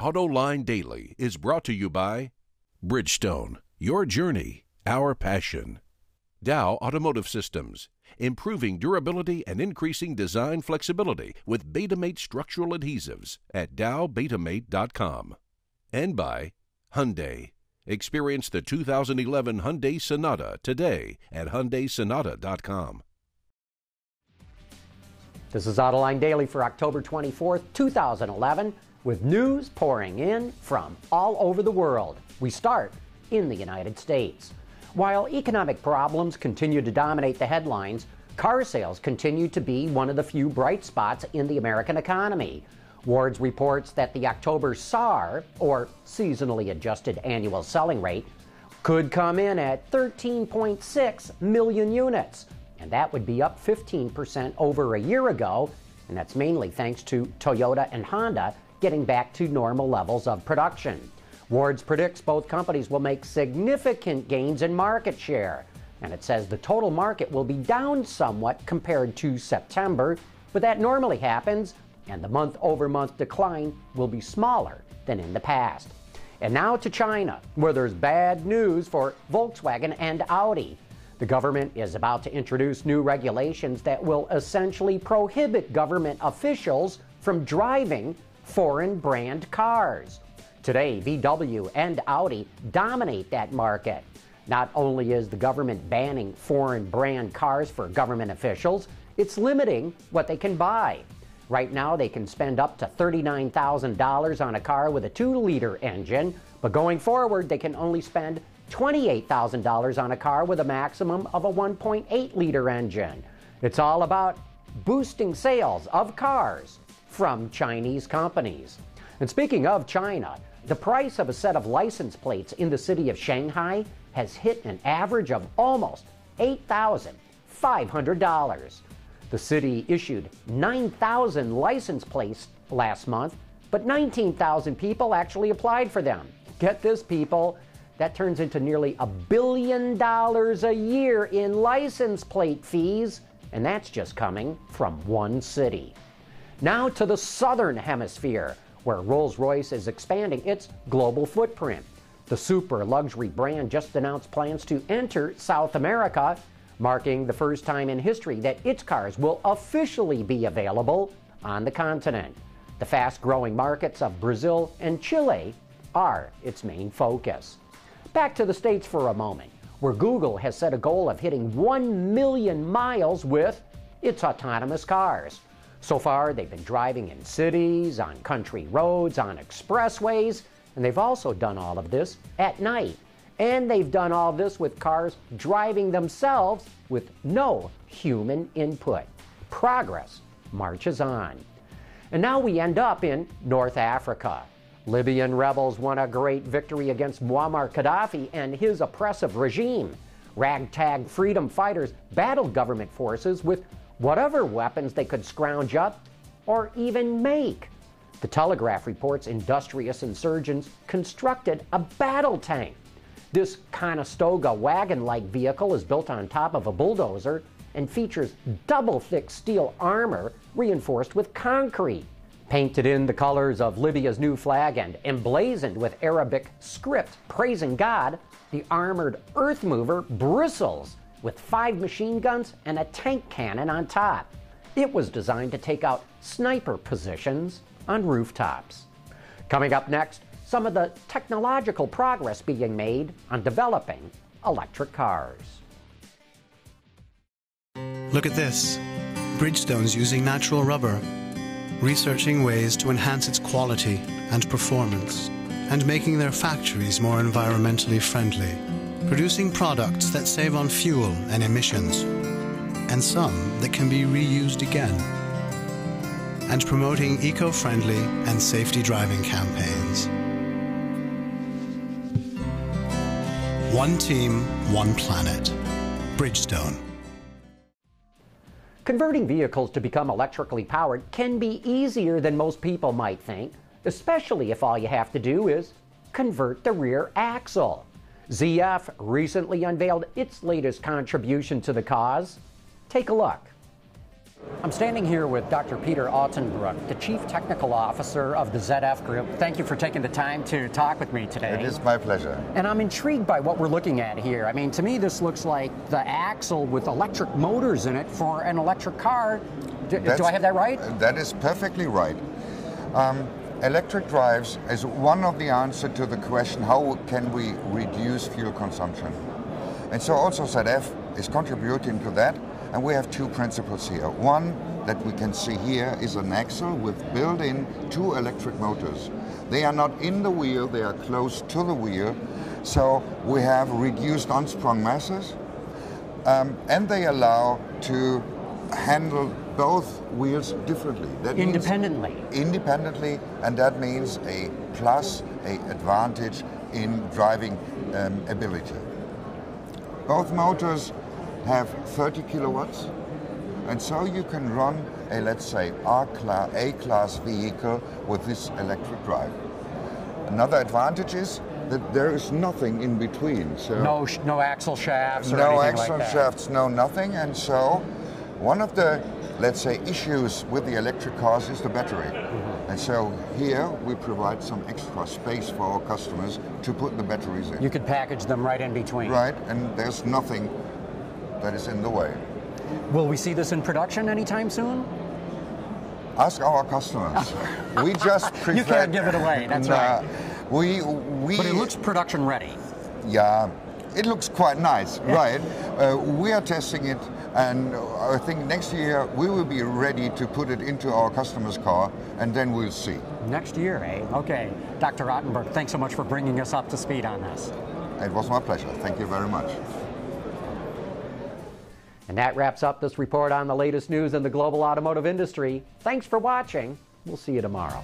Autoline Daily is brought to you by Bridgestone, your journey, our passion. Dow Automotive Systems, improving durability and increasing design flexibility with Betamate structural adhesives at dowbetamate.com. And by Hyundai. Experience the 2011 Hyundai Sonata today at HyundaiSonata.com. This is Autoline Daily for October 24th, 2011, with news pouring in from all over the world. We start in the United States. While economic problems continue to dominate the headlines, car sales continue to be one of the few bright spots in the American economy. Wards reports that the October SAAR, or Seasonally Adjusted Annual Selling Rate, could come in at 13.6 million units, and that would be up 15% over a year ago, and that's mainly thanks to Toyota and Honda getting back to normal levels of production. Wards predicts both companies will make significant gains in market share, and it says the total market will be down somewhat compared to September, but that normally happens, and the month-over-month decline will be smaller than in the past. And now to China, where there's bad news for Volkswagen and Audi. The government is about to introduce new regulations that will essentially prohibit government officials from driving foreign brand cars. Today, VW and Audi dominate that market. Not only is the government banning foreign brand cars for government officials, it's limiting what they can buy. Right now, they can spend up to $39,000 on a car with a 2-liter engine, but going forward, they can only spend $28,000 on a car with a maximum of a 1.8-liter engine. It's all about boosting sales of cars from Chinese companies. And speaking of China, the price of a set of license plates in the city of Shanghai has hit an average of almost $8,500. The city issued 9,000 license plates last month, but 19,000 people actually applied for them. Get this, people, that turns into nearly $1 billion a year in license plate fees, and that's just coming from one city. Now to the southern hemisphere, where Rolls-Royce is expanding its global footprint. The super luxury brand just announced plans to enter South America, marking the first time in history that its cars will officially be available on the continent. The fast-growing markets of Brazil and Chile are its main focus. Back to the States for a moment, where Google has set a goal of hitting 1 million miles with its autonomous cars. So far, they've been driving in cities, on country roads, on expressways, and they've also done all of this at night. And they've done all this with cars driving themselves with no human input. Progress marches on. And now we end up in North Africa. Libyan rebels won a great victory against Muammar Gaddafi and his oppressive regime. Ragtag freedom fighters battled government forces with whatever weapons they could scrounge up or even make. The Telegraph reports industrious insurgents constructed a battle tank. This Conestoga wagon-like vehicle is built on top of a bulldozer and features double-thick steel armor reinforced with concrete. Painted in the colors of Libya's new flag and emblazoned with Arabic script praising God, the armored earth mover bristles with 5 machine guns and a tank cannon on top. It was designed to take out sniper positions on rooftops. Coming up next, some of the technological progress being made on developing electric cars. Look at this. Bridgestone's using natural rubber, researching ways to enhance its quality and performance, and making their factories more environmentally friendly, producing products that save on fuel and emissions, and some that can be reused again, and promoting eco-friendly and safety driving campaigns. One team, one planet. Bridgestone. Converting vehicles to become electrically powered can be easier than most people might think, especially if all you have to do is convert the rear axle. ZF recently unveiled its latest contribution to the cause. Take a look. I'm standing here with Dr. Peter Altenbroek, the Chief Technical Officer of the ZF Group. Thank you for taking the time to talk with me today. It is my pleasure. And I'm intrigued by what we're looking at here. I mean, to me, this looks like the axle with electric motors in it for an electric car. Do I have that right? That is perfectly right. Electric drives is one of the answers to the question, how can we reduce fuel consumption? And so also ZF is contributing to that. And we have two principles here. One that we can see here is an axle with built-in two electric motors. They are not in the wheel, they are close to the wheel. So we have reduced unsprung masses, and they allow to handle both wheels differently. That independently. Independently, and that means a plus, a advantage in driving ability. Both motors have 30 kilowatts, and so you can run a, let's say, A-class vehicle with this electric drive. Another advantage is that there is nothing in between. So no axle shafts or no anything axle like that. shafts, no nothing, and so one of the, let's say, issues with the electric cars is the battery. And so here we provide some extra space for our customers to put the batteries in. You could package them right in between. Right, and there's nothing that is in the way. Will we see this in production anytime soon? Ask our customers. We just prefer... You can't give it away, that's right. But it looks production ready. Yeah, it looks quite nice, right? We are testing it, and I think next year we will be ready to put it into our customer's car, and then we'll see. Next year, eh? Okay. Dr. Altenbroek, thanks so much for bringing us up to speed on this. It was my pleasure. Thank you very much. And that wraps up this report on the latest news in the global automotive industry. Thanks for watching. We'll see you tomorrow.